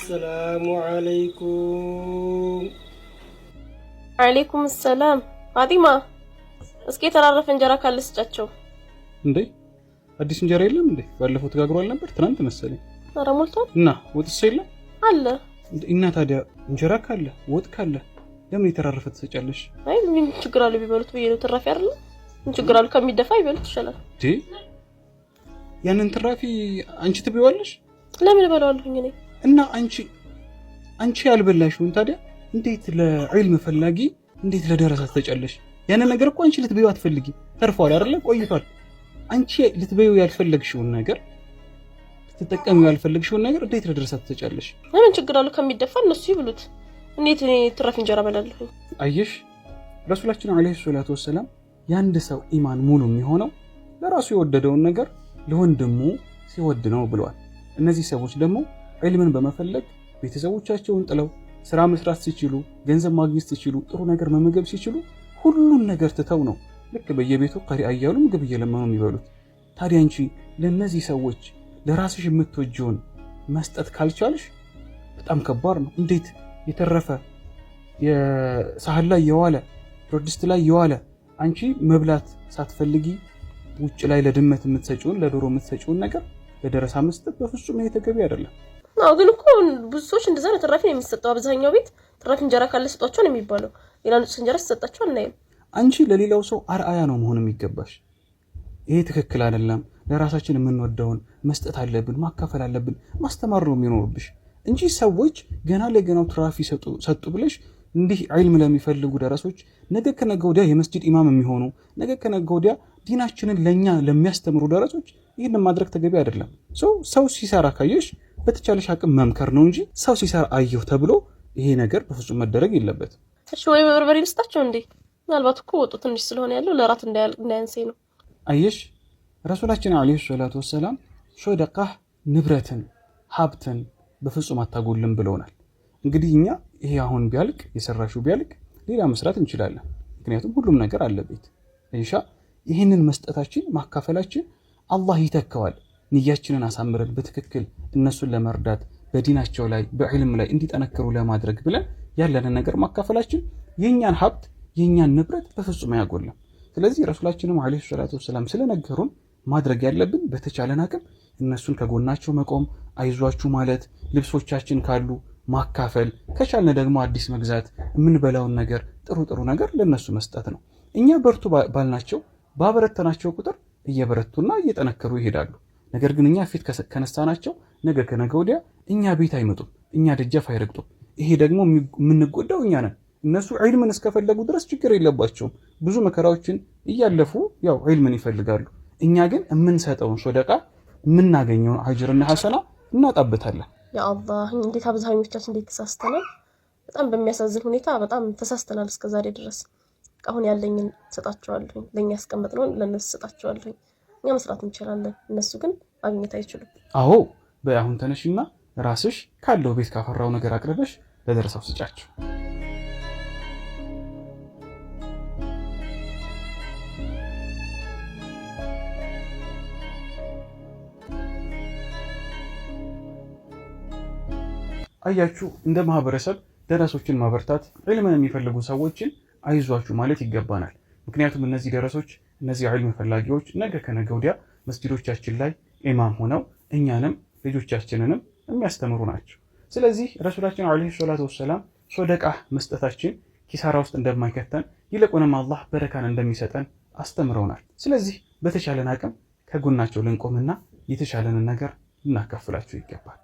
السلام عليكم. عليكم السلام. ፋጢማ እስኪ የተራረፈ እንጀራ ካለ ስጫቸው። እንዴ አዲስ እንጀራ የለም እንዴ? ባለፈው ተጋግሯል ነበር ትናንት መሰለኝ። ኧረ ሞልቷል። እና ወጥስ የለም አለ። እና ታዲያ እንጀራ ካለ ወጥ ካለ ለምን የተራረፈ ትሰጫለሽ? አይ ምን ችግር አለ ቢበሉት ብዬ ነው። ትራፊ አይደል? ምን ችግር አለ ከሚደፋ ይበሉት ይሻላል። ያንን ትራፊ አንቺ ትበይዋለሽ? ለምን እበላዋለሁኝ እኔ? እና አንቺ ያልበላሽውን ታዲያ እንዴት ለዒልም ፈላጊ እንዴት ለደረሳ ትሰጫለሽ? ያንን ነገር እኮ አንቺ ልትበይው አትፈልጊ። ተርፏል አይደል? ቆይቷል። አንቺ ልትበይው ያልፈለግሽውን ነገር ልትጠቀሚው ያልፈለግሽውን ነገር እንዴት ለደረሳ ትሰጫለሽ? ምን ችግር አለ ከሚደፋ እነሱ ይብሉት። እንዴት እኔ ትራፊ እንጀራ እበላለሁ? አየሽ ረሱላችን አለይሂ ሰላቱ ወሰለም ያንድ ሰው ኢማን ሙሉ የሚሆነው ለራሱ የወደደውን ነገር ለወንድሙ ሲወድ ነው ብለዋል። እነዚህ ሰዎች ደግሞ ዒልምን በመፈለግ ቤተሰቦቻቸውን ጥለው ስራ መስራት ሲችሉ፣ ገንዘብ ማግኘት ሲችሉ፣ ጥሩ ነገር መመገብ ሲችሉ ሁሉን ነገር ትተው ነው ልክ በየቤቱ ቀሪአ እያሉ ምግብ እየለመኑ የሚበሉት። ታዲያ አንቺ ለነዚህ ሰዎች ለራስሽ የምትወጂውን መስጠት ካልቻልሽ በጣም ከባድ ነው። እንዴት የተረፈ የሳህን ላይ የዋለ ብረትድስት ላይ የዋለ አንቺ መብላት ሳትፈልጊ ውጭ ላይ ለድመት የምትሰጪውን ለዶሮ የምትሰጪውን ነገር ለደረሳ መስጠት በፍጹም ተገቢ አይደለም። አዎ ግን እኮ ብዙ ሰዎች እንደዛ ነው ትራፊ ነው የሚሰጠው። አብዛኛው ቤት ትራፊ እንጀራ ካለ ስጧቸው ነው የሚባለው። ሌላ ንጹህ እንጀራ ሲሰጣቸው አናይም። አንቺ ለሌላው ሰው አርአያ ነው መሆን የሚገባሽ። ይሄ ትክክል አይደለም። ለራሳችን የምንወደውን መስጠት አለብን፣ ማካፈል አለብን፣ ማስተማር ነው የሚኖርብሽ እንጂ ሰዎች ገና ለገናው ትራፊ ሰጡ ብለሽ እንዲህ ዒልም ለሚፈልጉ ደረሶች ነገ ከነገ ወዲያ የመስጂድ ኢማም የሚሆኑ ነገ ከነገ ወዲያ ዲናችንን ለኛ ለሚያስተምሩ ደረሶች ይህንን ማድረግ ተገቢ አይደለም። ሰው ሲሰራ ካየሽ በተቻለሽ አቅም መምከር ነው እንጂ ሰው ሲሰራ አየሁ ተብሎ ይሄ ነገር በፍጹም መደረግ የለበትም። እሺ ወይ በርበሬ ልስጣቸው እንዴ? ምናልባት እኮ ወጡ ትንሽ ስለሆነ ያለው ለራት እንዳያንሰኝ ነው። አየሽ ረሱላችን አለይሂ ሰላቱ ወሰላም ሶደቃህ ንብረትን ሀብትን በፍጹም አታጎልም ብለውናል። እንግዲህ እኛ ይሄ አሁን ቢያልቅ የሰራሽው ቢያልቅ ሌላ መስራት እንችላለን። ምክንያቱም ሁሉም ነገር አለበት። ኢንሻ ይሄንን መስጠታችን ማካፈላችን አላህ ይተካዋል። ንያችንን አሳምረን በትክክል እነሱን ለመርዳት በዲናቸው ላይ በዕልም ላይ እንዲጠነክሩ ለማድረግ ብለን ያለንን ነገር ማካፈላችን የኛን ሀብት የኛን ንብረት በፍጹም አያጎልም። ስለዚህ ረሱላችንም አለይሂ ሰላቱ ወሰላም ስለነገሩን ማድረግ ያለብን በተቻለን አቅም እነሱን ከጎናቸው መቆም፣ አይዟችሁ ማለት፣ ልብሶቻችን ካሉ ማካፈል፣ ከቻልን ደግሞ አዲስ መግዛት፣ የምንበላውን ነገር ጥሩ ነገር ለነሱ መስጠት ነው። እኛ በርቱ ባልናቸው ባበረተናቸው ቁጥር እየበረቱና እየጠነከሩ ይሄዳሉ። ነገር ግን እኛ ፊት ከነሳናቸው ነገ ከነገ ወዲያ እኛ ቤት አይመጡም፣ እኛ ደጃፍ አይረግጡም። ይሄ ደግሞ የምንጎዳው እኛ ነን። እነሱ ዒልምን እስከፈለጉ ድረስ ችግር የለባቸውም። ብዙ መከራዎችን እያለፉ ያው ዒልምን ይፈልጋሉ። እኛ ግን የምንሰጠውን ሶደቃ የምናገኘውን አጅርና ሐሰና እናጣበታለን። ያ አላህ እንዴት አብዛኞቻችን እንዴት ተሳስተናል። በጣም በሚያሳዝን ሁኔታ በጣም ተሳስተናል እስከዛሬ ድረስ። አሁን ያለኝን ሰጣቸዋለሁ፣ ለኛ ያስቀመጥነውን ለነሱ ሰጣቸዋለሁ። እኛ መስራት እንችላለን፣ እነሱ ግን ማግኘት አይችሉም። አዎ በአሁን ተነሽና ራስሽ ካለው ቤት ካፈራው ነገር አቅርበሽ ለደረሰው ስጫቸው። አያችሁ እንደ ማህበረሰብ ደረሶችን ማበርታት፣ ዒልምን የሚፈልጉ ሰዎችን አይዟችሁ ማለት ይገባናል። ምክንያቱም እነዚህ ደረሶች እነዚህ ዒልም ፈላጊዎች ነገ ከነገ ወዲያ መስጂዶቻችን ላይ ኢማም ሆነው እኛንም ልጆቻችንንም የሚያስተምሩ ናቸው። ስለዚህ ረሱላችን አለይሂ ሰላቱ ወሰላም ሶደቃ መስጠታችን ኪሳራ ውስጥ እንደማይከተን ይልቁንም አላህ በረካን እንደሚሰጠን አስተምረውናል። ስለዚህ በተቻለን አቅም ከጎናቸው ልንቆምና የተሻለንን ነገር ልናካፍላቸው ይገባል።